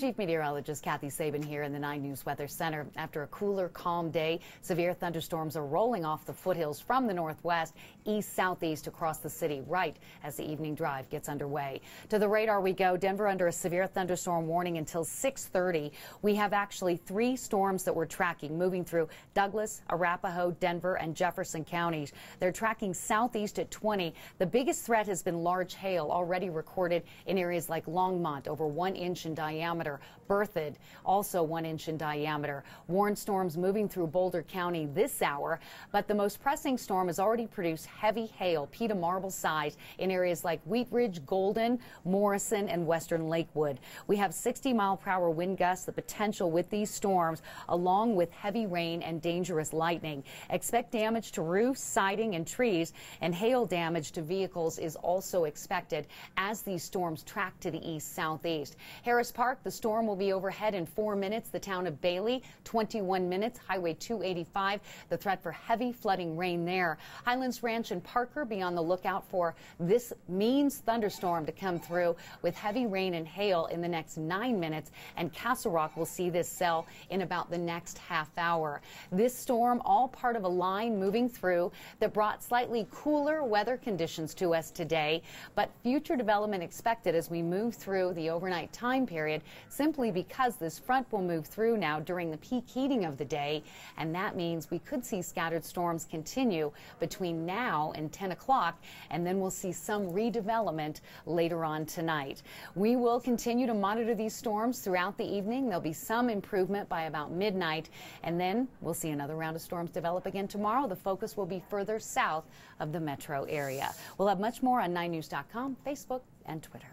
Chief Meteorologist Kathy Sabin here in the 9 News Weather Center. After a cooler, calm day, severe thunderstorms are rolling off the foothills from the northwest, east-southeast across the city right as the evening drive gets underway. To the radar we go. Denver under a severe thunderstorm warning until 6:30. We have actually 3 storms that we're tracking moving through Douglas, Arapahoe, Denver, and Jefferson counties. They're tracking southeast at 20. The biggest threat has been large hail already recorded in areas like Longmont, over 1 inch in diameter. Berthoud, also 1 inch in diameter. Warned storms moving through Boulder County this hour, but the most pressing storm has already produced heavy hail, pea to marble size, in areas like Wheat Ridge, Golden, Morrison, and western Lakewood. We have 60-mile-per-hour wind gusts, the potential with these storms, along with heavy rain and dangerous lightning. Expect damage to roofs, siding, and trees, and hail damage to vehicles is also expected as these storms track to the east-southeast. Harris Park, the storm will be overhead in 4 minutes. The town of Bailey, 21 minutes. Highway 285, the threat for heavy flooding rain there. Highlands Ranch and Parker be on the lookout for this means thunderstorm to come through with heavy rain and hail in the next 9 minutes, and Castle Rock will see this cell in about the next half hour. This storm, all part of a line moving through that brought slightly cooler weather conditions to us today, but future development expected as we move through the overnight time period, simply because this front will move through now during the peak heating of the day, and that means we could see scattered storms continue between now and 10 o'clock, and then we'll see some redevelopment later on tonight. We will continue to monitor these storms throughout the evening. There'll be some improvement by about midnight, and then we'll see another round of storms develop again tomorrow. The focus will be further south of the metro area. We'll have much more on 9news.com, Facebook, and Twitter.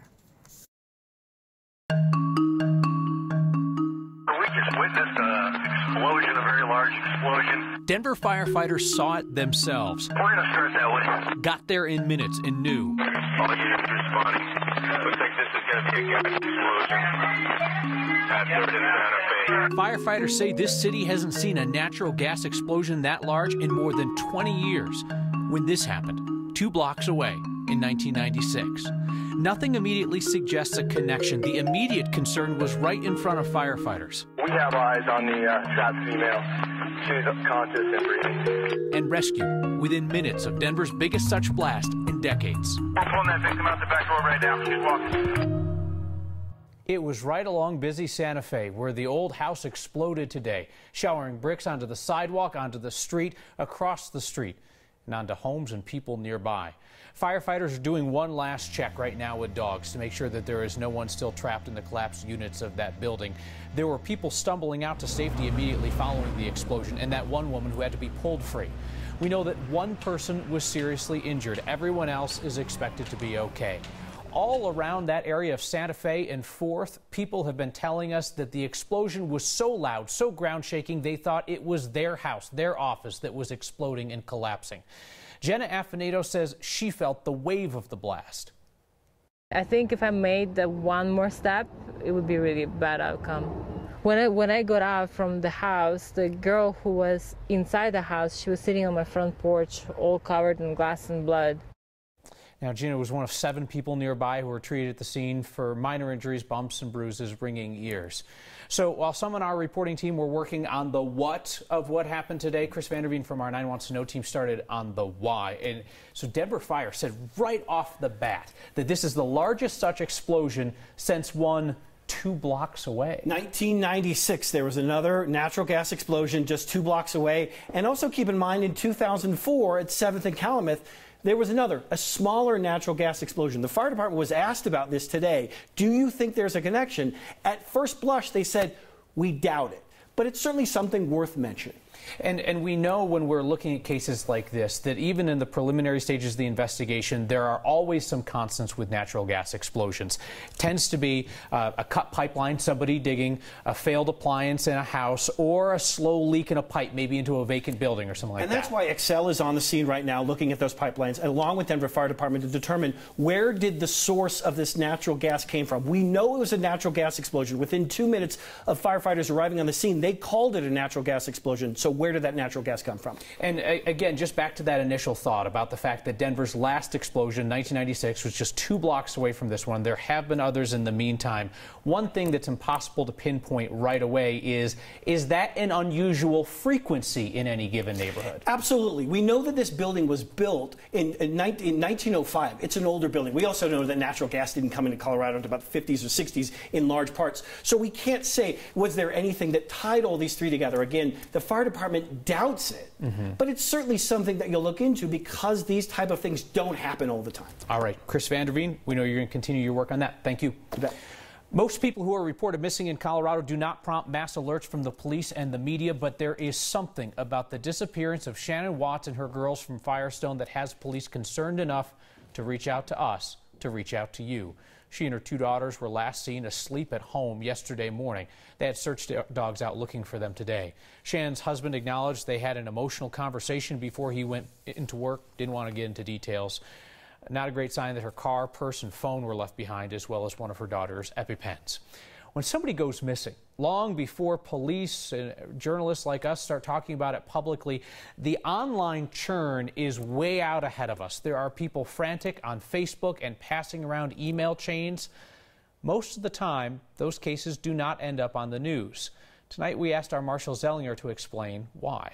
We just witnessed an explosion, a very large explosion. Denver firefighters saw it themselves. We're going to start that way. Got there in minutes and knew. All units responding. Looks like this is going to be a gas explosion at Third and Sante Fe. Firefighters say this city hasn't seen a natural gas explosion that large in more than 20 years. When this happened, 2 blocks away in 1996. Nothing immediately suggests a connection. The immediate concern was right in front of firefighters. We have eyes on the trapped female. She's conscious and breathing. And rescue within minutes of Denver's biggest such blast in decades. We're pulling that victim out the back door right now. She's walking. It was right along busy Santa Fe where the old house exploded today, showering bricks onto the sidewalk, onto the street, across the street, and onto homes and people nearby. Firefighters are doing one last check right now with dogs to make sure that there is no one still trapped in the collapsed units of that building. There were people stumbling out to safety immediately following the explosion, and that one woman who had to be pulled free. We know that one person was seriously injured. Everyone else is expected to be okay. All around that area of Santa Fe and Fourth, people have been telling us that the explosion was so loud, so ground-shaking, they thought it was their house, their office that was exploding and collapsing. Jenna Affinado says she felt the wave of the blast. I think if I made the one more step, it would be a really bad outcome. When I got out from the house, the girl who was inside the house, she was sitting on my front porch, all covered in glass and blood. Now, Gina was one of 7 people nearby who were treated at the scene for minor injuries, bumps and bruises, ringing ears. So while some on our reporting team were working on the what of what happened today, Chris Vanderveen from our 9 Wants to Know team started on the why. And so Denver Fire said right off the bat that this is the largest such explosion since one 2 blocks away. 1996, there was another natural gas explosion just 2 blocks away. And also keep in mind, in 2004 at 7th and Calumet, there was a smaller natural gas explosion. The fire department was asked about this today. Do you think there's a connection? At first blush, they said, we doubt it. But it's certainly something worth mentioning. And we know when we're looking at cases like this that even in the preliminary stages of the investigation, there are always some constants with natural gas explosions. It tends to be a cut pipeline, somebody digging, a failed appliance in a house, or a slow leak in a pipe, maybe into a vacant building or something like that. And that's why Excel is on the scene right now looking at those pipelines, along with Denver Fire Department, to determine where did the source of this natural gas came from. We know it was a natural gas explosion. Within 2 minutes of firefighters arriving on the scene, they called it a natural gas explosion. So where did that natural gas come from? And again, just back to that initial thought about the fact that Denver's last explosion, 1996, was just 2 blocks away from this one. There have been others in the meantime. One thing that's impossible to pinpoint right away is that an unusual frequency in any given neighborhood? Absolutely. We know that this building was built in 1905. It's an older building. We also know that natural gas didn't come into Colorado until about the 50s or 60s in large parts. So we can't say, was there anything that tied all these three together? Again, the fire department doubts it, but it's certainly something that you'll look into because these type of things don't happen all the time. All right, Chris Vanderveen, we know you're going to continue your work on that. Thank you. Most people who are reported missing in Colorado do not prompt mass alerts from the police and the media, but there is something about the disappearance of Shannon Watts and her girls from Firestone that has police concerned enough to reach out to us, to reach out to you. She and her 2 daughters were last seen asleep at home yesterday morning. They had search dogs out looking for them today. Shannon's husband acknowledged they had an emotional conversation before he went into work. Didn't want to get into details. Not a great sign that her car, purse, and phone were left behind, as well as one of her daughter's EpiPens. When somebody goes missing, long before police and journalists like us start talking about it publicly, the online churn is way out ahead of us. There are people frantic on Facebook and passing around email chains. Most of the time, those cases do not end up on the news. Tonight, we asked our Marshal Zelinger to explain why.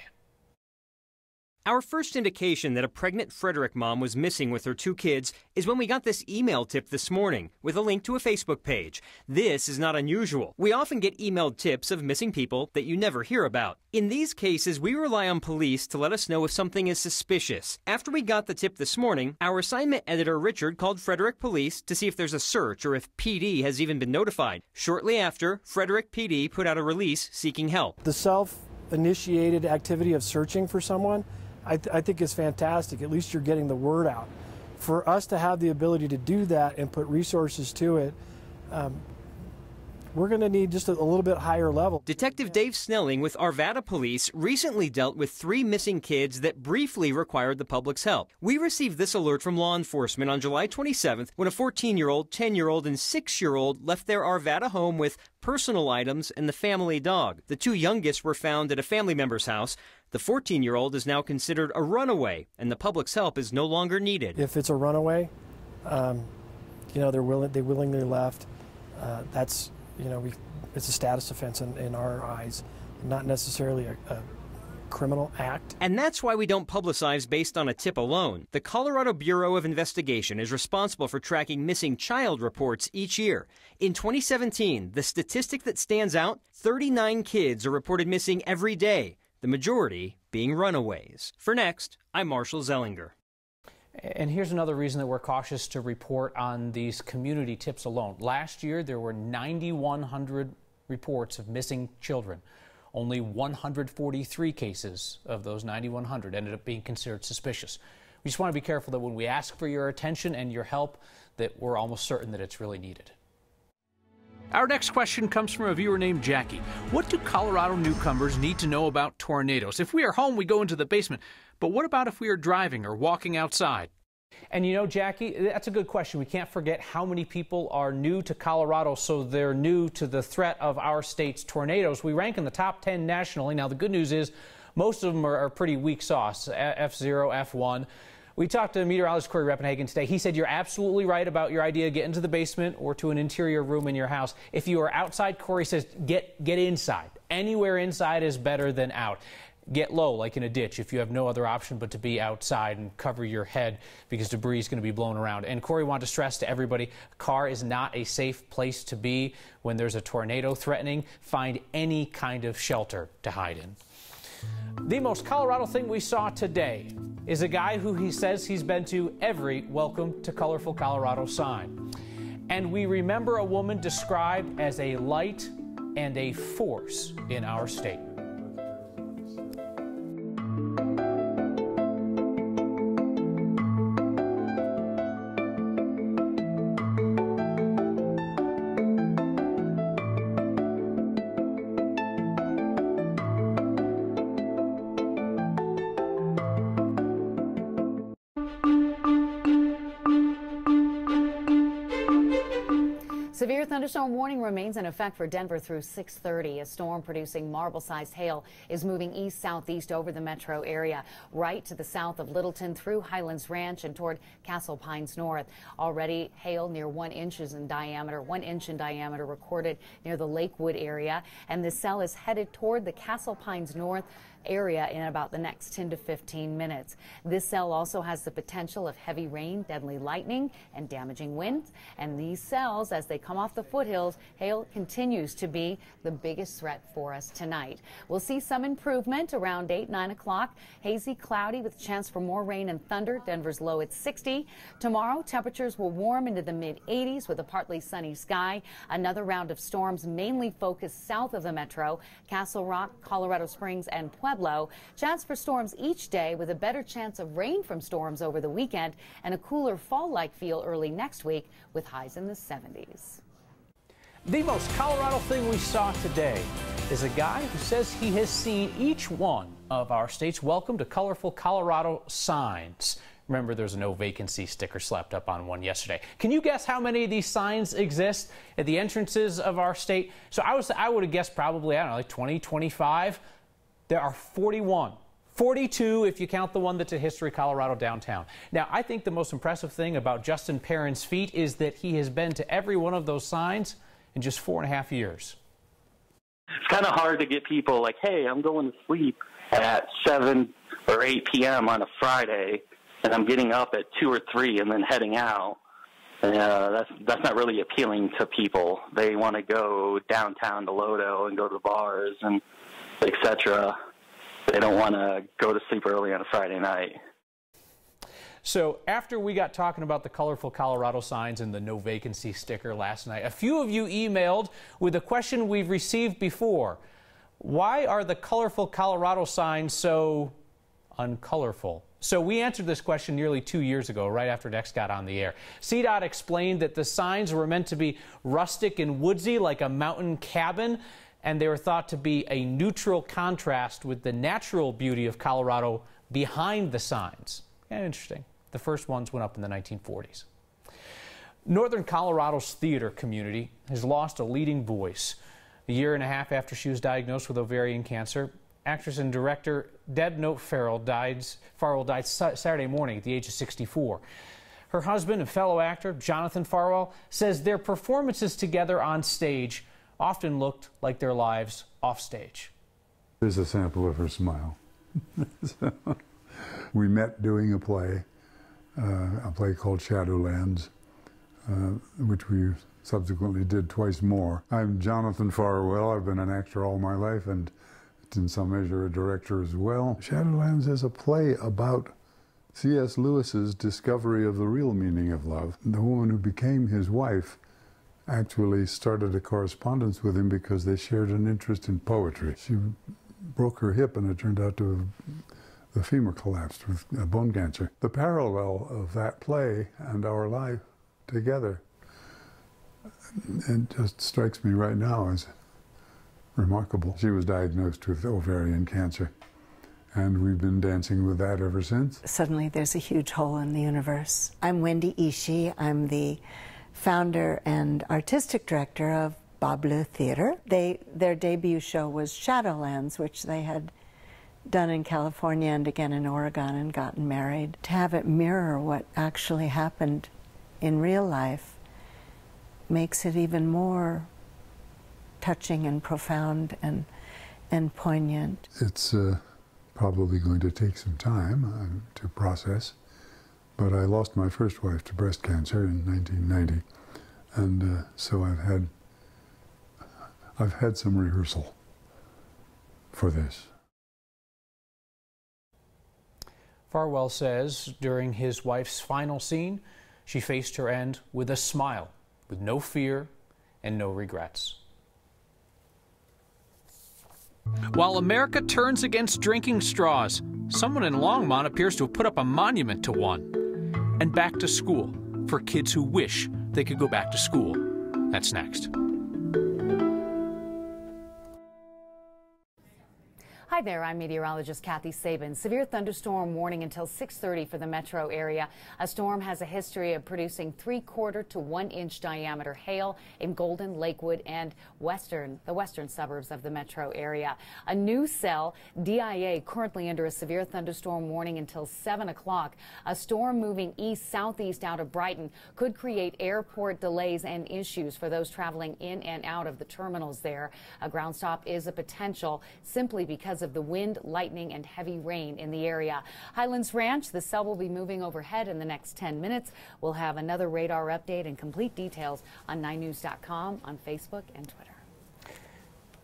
Our first indication that a pregnant Frederick mom was missing with her 2 kids is when we got this email tip this morning with a link to a Facebook page. This is not unusual. We often get emailed tips of missing people that you never hear about. In these cases, we rely on police to let us know if something is suspicious. After we got the tip this morning, our assignment editor Richard called Frederick Police to see if there's a search or if PD has even been notified. Shortly after, Frederick PD put out a release seeking help. The self-initiated activity of searching for someone I think is fantastic. At least you're getting the word out. For us to have the ability to do that and put resources to it, we're going to need just a little bit higher level. Detective Dave Snelling with Arvada Police recently dealt with 3 missing kids that briefly required the public's help. We received this alert from law enforcement on July 27th when a 14-year-old, 10-year-old, and 6-year-old left their Arvada home with personal items and the family dog. The 2 youngest were found at a family member's house. The 14-year-old is now considered a runaway, and the public's help is no longer needed. If it's a runaway, they willingly left. That's, it's a status offense in our eyes, not necessarily a criminal act. And that's why we don't publicize based on a tip alone. The Colorado Bureau of Investigation is responsible for tracking missing child reports each year. In 2017, the statistic that stands out, 39 kids are reported missing every day, the majority being runaways. For Next, I'm Marshal Zelinger. And here's another reason that we're cautious to report on these community tips alone. Last year, there were 9,100 reports of missing children. Only 143 cases of those 9,100 ended up being considered suspicious. We just want to be careful that when we ask for your attention and your help, that we're almost certain that it's really needed. Our next question comes from a viewer named Jackie. What do Colorado newcomers need to know about tornadoes? If we are home, we go into the basement. But what about if we are driving or walking outside? And you know, Jackie, that's a good question. We can't forget how many people are new to Colorado, so they're new to the threat of our state's tornadoes. We rank in the top 10 nationally. Now, the good news is most of them are pretty weak sauce, F0, F1. We talked to meteorologist Corey Reppenhagen today. He said you're absolutely right about your idea. Get into the basement or to an interior room in your house. If you are outside, Corey says get inside. Anywhere inside is better than out. Get low, like in a ditch, if you have no other option but to be outside, and cover your head because debris is going to be blown around. And Corey wanted to stress to everybody, a car is not a safe place to be when there's a tornado threatening. Find any kind of shelter to hide in. The most Colorado thing we saw today is a guy who he says he's been to every Welcome to Colorful Colorado sign. And we remember a woman described as a light and a force in our state. Severe thunderstorm warning remains in effect for Denver through 6:30. A storm producing marble-sized hail is moving east-southeast over the metro area, right to the south of Littleton through Highlands Ranch and toward Castle Pines North. Already hail near 1 inch in diameter recorded near the Lakewood area, and this cell is headed toward the Castle Pines North area in about the next 10 to 15 minutes. This cell also has the potential of heavy rain, deadly lightning, and damaging winds. And these cells, as they come off the foothills, hail continues to be the biggest threat for us tonight. We'll see some improvement around 8, 9 o'clock. Hazy, cloudy with a chance for more rain and thunder. Denver's low at 60. Tomorrow, temperatures will warm into the mid-80s with a partly sunny sky. Another round of storms mainly focused south of the metro, Castle Rock, Colorado Springs, and Pueblo. Chance for storms each day with a better chance of rain from storms over the weekend and a cooler fall-like feel early next week with highs in the 70s. The most Colorado thing we saw today is a guy who says he has seen each one of our state's Welcome to Colorful Colorado signs. Remember, there's a no vacancy sticker slapped up on one yesterday. Can you guess how many of these signs exist at the entrances of our state? So I would have guessed probably, I don't know, like 20, 25. There are 41. 42 if you count the one that's at History Colorado downtown. Now, I think the most impressive thing about Justin Perrin's feat is that he has been to every one of those signs in just 4.5 years. It's kind of hard to get people like, hey, I'm going to sleep at 7 or 8 p.m. on a Friday, and I'm getting up at 2 or 3 and then heading out. That's not really appealing to people. They want to go downtown to Lodo and go to the bars and etc. They don't want to go to sleep early on a Friday night. So after we got talking about the colorful Colorado signs and the no vacancy sticker last night, a few of you emailed with a question we've received before. Why are the colorful Colorado signs so uncolorful? So we answered this question nearly 2 years ago, right after Dex got on the air. CDOT explained that the signs were meant to be rustic and woodsy, like a mountain cabin, and they were thought to be a neutral contrast with the natural beauty of Colorado behind the signs. Yeah, interesting. The first ones went up in the 1940s. Northern Colorado's theater community has lost a leading voice. A year and a half after she was diagnosed with ovarian cancer, actress and director Deb Note-Farwell died Saturday morning at the age of 64. Her husband and fellow actor, Jonathan Farwell, says their performances together on stage often looked like their lives off stage. Here's a sample of her smile. So, we met doing a play called Shadowlands, which we subsequently did twice more. I'm Jonathan Farwell. I've been an actor all my life and in some measure a director as well. Shadowlands is a play about C.S. Lewis's discovery of the real meaning of love. The woman who became his wife actually started a correspondence with him because they shared an interest in poetry. She broke her hip and it turned out to the femur collapsed with bone cancer. The parallel of that play and our life together, it just strikes me right now as remarkable. She was diagnosed with ovarian cancer, and we've been dancing with that ever since. Suddenly there's a huge hole in the universe. I'm Wendy Ishii. I'm the founder and artistic director of Bob Blue Theater. Their debut show was Shadowlands, which they had done in California and again in Oregon and gotten married. To have it mirror what actually happened in real life makes it even more touching and profound and poignant. It's probably going to take some time to process, but I lost my first wife to breast cancer in 1990, and so I've had some rehearsal for this. Farwell says during his wife's final scene, she faced her end with a smile, with no fear and no regrets. While America turns against drinking straws, someone in Longmont appears to have put up a monument to one. And back to school for kids who wish they could go back to school. That's next. Hi, Hi there, I'm meteorologist Kathy Sabin. Severe thunderstorm warning until 6:30 for the metro area. A storm has a history of producing 3/4 to 1 inch diameter hail in Golden, Lakewood, and the western suburbs of the metro area. A new cell, DIA, currently under a severe thunderstorm warning until 7 o'clock. A storm moving east-southeast out of Brighton could create airport delays and issues for those traveling in and out of the terminals there. A ground stop is a potential simply because of the wind, lightning, and heavy rain in the area. Highlands Ranch, the cell will be moving overhead in the next 10 minutes. We'll have another radar update and complete details on 9news.com, on Facebook and Twitter.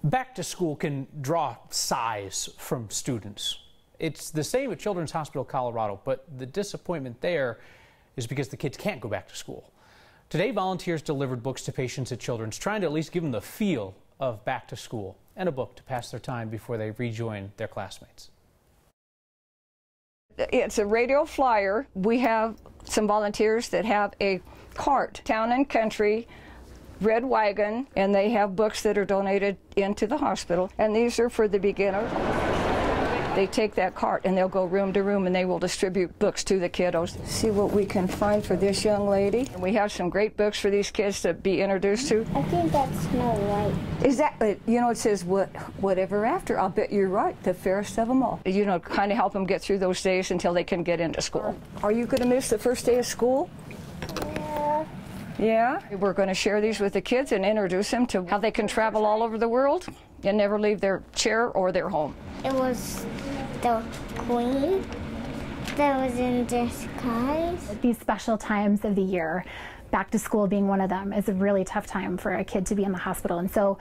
Back to school can draw sighs from students. It's the same at Children's Hospital Colorado, but the disappointment there is because the kids can't go back to school. Today, volunteers delivered books to patients at Children's, trying to at least give them the feel of back to school, and a book to pass their time before they rejoin their classmates. It's a radio flyer. We have some volunteers that have a cart, Town and Country, red wagon, and they have books that are donated into the hospital, and these are for the beginner. They take that cart and they'll go room to room and they will distribute books to the kiddos. See what we can find for this young lady. We have some great books for these kids to be introduced to. I think that's Snow White. Is that, you know, it says whatever after. I'll bet you're right, the fairest of them all. You know, kind of help them get through those days until they can get into school. Are you going to miss the first day of school? Yeah. Yeah? We're going to share these with the kids and introduce them to how they can travel all over the world and never leave their chair or their home. It was the queen that was in disguise. These special times of the year, back to school being one of them, is a really tough time for a kid to be in the hospital. And so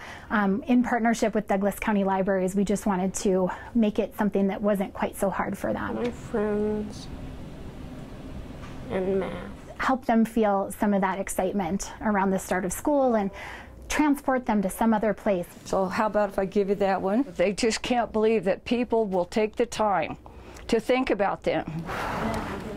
in partnership with Douglas County Libraries, we just wanted to make it something that wasn't quite so hard for them. My friends and math. Help them feel some of that excitement around the start of school and transport them to some other place. So how about if I give you that one? They just can't believe that people will take the time to think about them.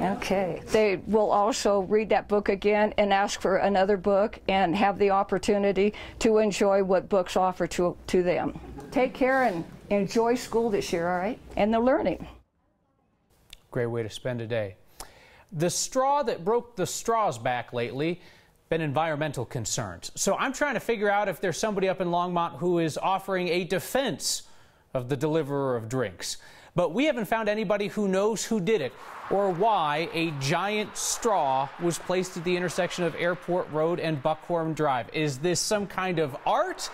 Okay. They will also read that book again and ask for another book and have the opportunity to enjoy what books offer to them. Take care and enjoy school this year, all right? And the learning. Great way to spend a day. The straw that broke the straw's back lately, been environmental concerns. So I'm trying to figure out if there's somebody up in Longmont who is offering a defense of the deliverer of drinks. But we haven't found anybody who knows who did it or why a giant straw was placed at the intersection of Airport Road and Buckhorn Drive. Is this some kind of art?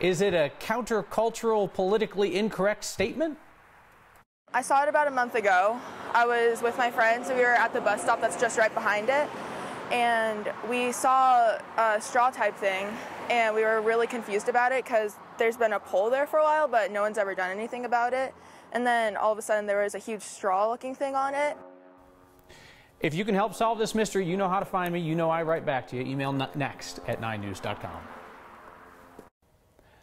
Is it a countercultural, politically incorrect statement? I saw it about a month ago. I was with my friends and we were at the bus stop that's just right behind it. And we saw a straw type thing and we were really confused about it because there's been a pole there for a while, but no one's ever done anything about it. And then all of a sudden there was a huge straw looking thing on it. If you can help solve this mystery, you know how to find me. You know I write back to you. Email next@9news.com.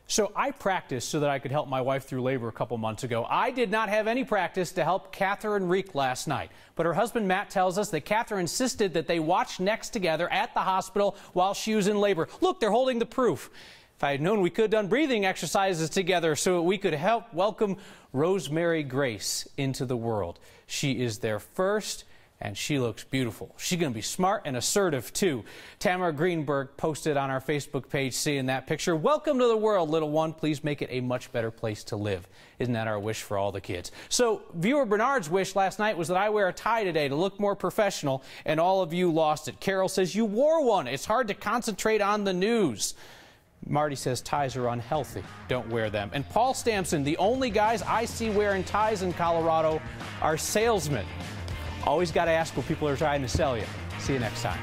So I practiced so that I could help my wife through labor a couple months ago. I did not have any practice to help Catherine Reek last night. But her husband Matt tells us that Catherine insisted that they watch Next together at the hospital while she was in labor. Look, they're holding the proof. If I had known we could have done breathing exercises together so we could help welcome Rosemary Grace into the world. She is their first, and she looks beautiful. She's going to be smart and assertive, too. Tamara Greenberg posted on our Facebook page seeing that picture. Welcome to the world, little one. Please make it a much better place to live. Isn't that our wish for all the kids? So viewer Bernard's wish last night was that I wear a tie today to look more professional, and all of you lost it. Carol says, you wore one. It's hard to concentrate on the news. Marty says ties are unhealthy. Don't wear them. And Paul Stampson, the only guys I see wearing ties in Colorado are salesmen. Always got to ask what people are trying to sell you. See you next time.